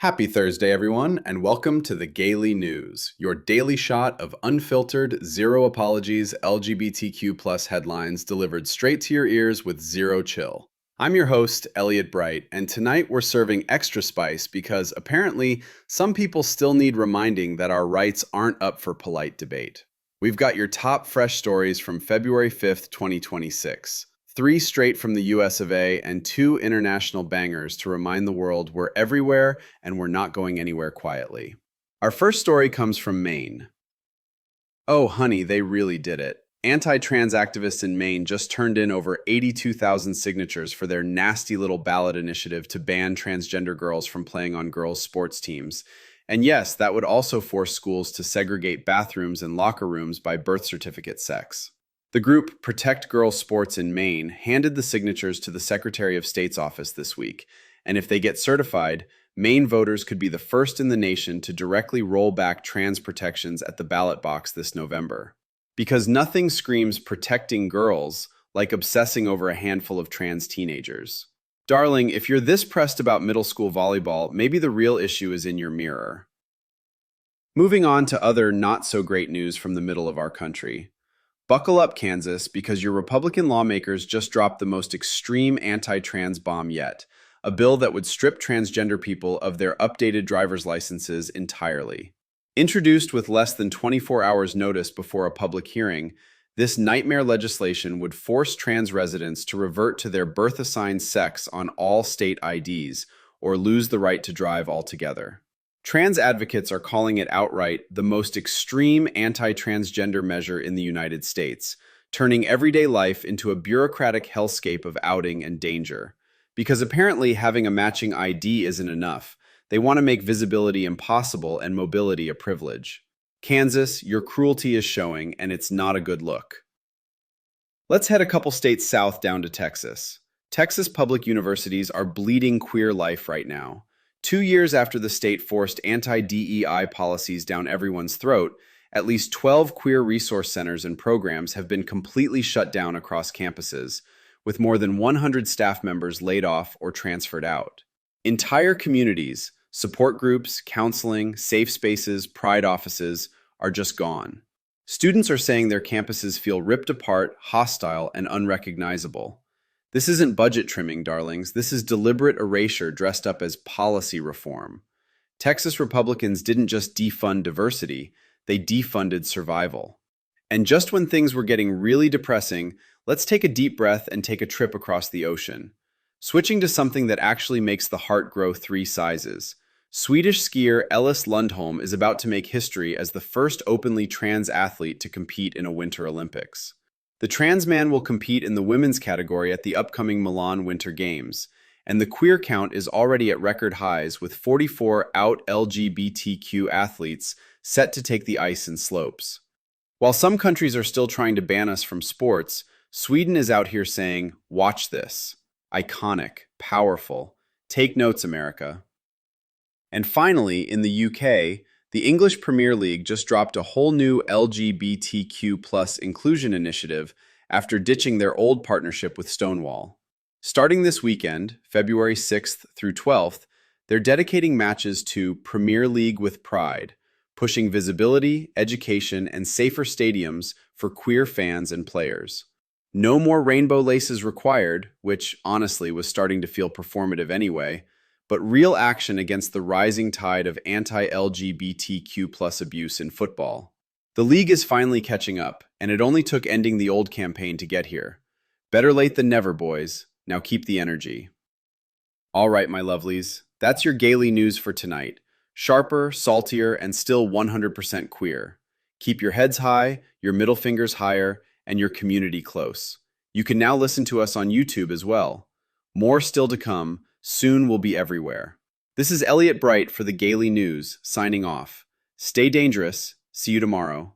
Happy Thursday, everyone, and welcome to the Gaily News, your daily shot of unfiltered, zero apologies LGBTQ plus headlines delivered straight to your ears with zero chill. I'm your host, Elliot Bright, and tonight we're serving extra spice because apparently some people still need reminding that our rights aren't up for polite debate. We've got your top fresh stories from February 5th, 2026. Three straight from the US of A, and two international bangers to remind the world we're everywhere and we're not going anywhere quietly. Our first story comes from Maine. Oh, honey, they really did it. Anti-trans activists in Maine just turned in over 82,000 signatures for their nasty little ballot initiative to ban transgender girls from playing on girls' sports teams. And yes, that would also force schools to segregate bathrooms and locker rooms by birth certificate sex. The group Protect Girls Sports in Maine handed the signatures to the Secretary of State's office this week, and if they get certified, Maine voters could be the first in the nation to directly roll back trans protections at the ballot box this November. Because nothing screams protecting girls like obsessing over a handful of trans teenagers. Darling, if you're this pressed about middle school volleyball, maybe the real issue is in your mirror. Moving on to other not-so-great news from the middle of our country. Buckle up, Kansas, because your Republican lawmakers just dropped the most extreme anti-trans bomb yet, a bill that would strip transgender people of their updated driver's licenses entirely. Introduced with less than 24 hours notice before a public hearing, this nightmare legislation would force trans residents to revert to their birth-assigned sex on all state IDs, or lose the right to drive altogether. Trans advocates are calling it outright the most extreme anti-transgender measure in the United States, turning everyday life into a bureaucratic hellscape of outing and danger. Because apparently having a matching ID isn't enough, they want to make visibility impossible and mobility a privilege. Kansas, your cruelty is showing, and it's not a good look. Let's head a couple states south down to Texas. Texas public universities are bleeding queer life right now. 2 years after the state forced anti-DEI policies down everyone's throat, at least 12 queer resource centers and programs have been completely shut down across campuses, with more than 100 staff members laid off or transferred out. Entire communities, support groups, counseling, safe spaces, pride offices are just gone. Students are saying their campuses feel ripped apart, hostile, and unrecognizable. This isn't budget trimming, darlings. This is deliberate erasure dressed up as policy reform. Texas Republicans didn't just defund diversity, they defunded survival. And just when things were getting really depressing, let's take a deep breath and take a trip across the ocean. Switching to something that actually makes the heart grow 3 sizes. Swedish skier Ellis Lundholm is about to make history as the first openly trans athlete to compete in a Winter Olympics. The trans man will compete in the women's category at the upcoming Milan Winter Games, and the queer count is already at record highs with 44 out LGBTQ athletes set to take the ice and slopes. While some countries are still trying to ban us from sports, Sweden is out here saying, "Watch this. Iconic, powerful. Take notes, America." And finally, in the UK, the English Premier League just dropped a whole new LGBTQ plus inclusion initiative after ditching their old partnership with Stonewall. Starting this weekend, February 6th through 12th, they're dedicating matches to Premier League with Pride, pushing visibility, education, and safer stadiums for queer fans and players. No more rainbow laces required, which honestly was starting to feel performative anyway, but real action against the rising tide of anti-LGBTQ plus abuse in football. The league is finally catching up, and it only took ending the old campaign to get here. Better late than never, boys. Now keep the energy. All right, my lovelies, that's your Gaily News for tonight. Sharper, saltier, and still 100% queer. Keep your heads high, your middle fingers higher, and your community close. You can now listen to us on YouTube as well. More still to come. Soon we'll be everywhere. This is Elliot Bright for the Gaily News, signing off. Stay dangerous. See you tomorrow.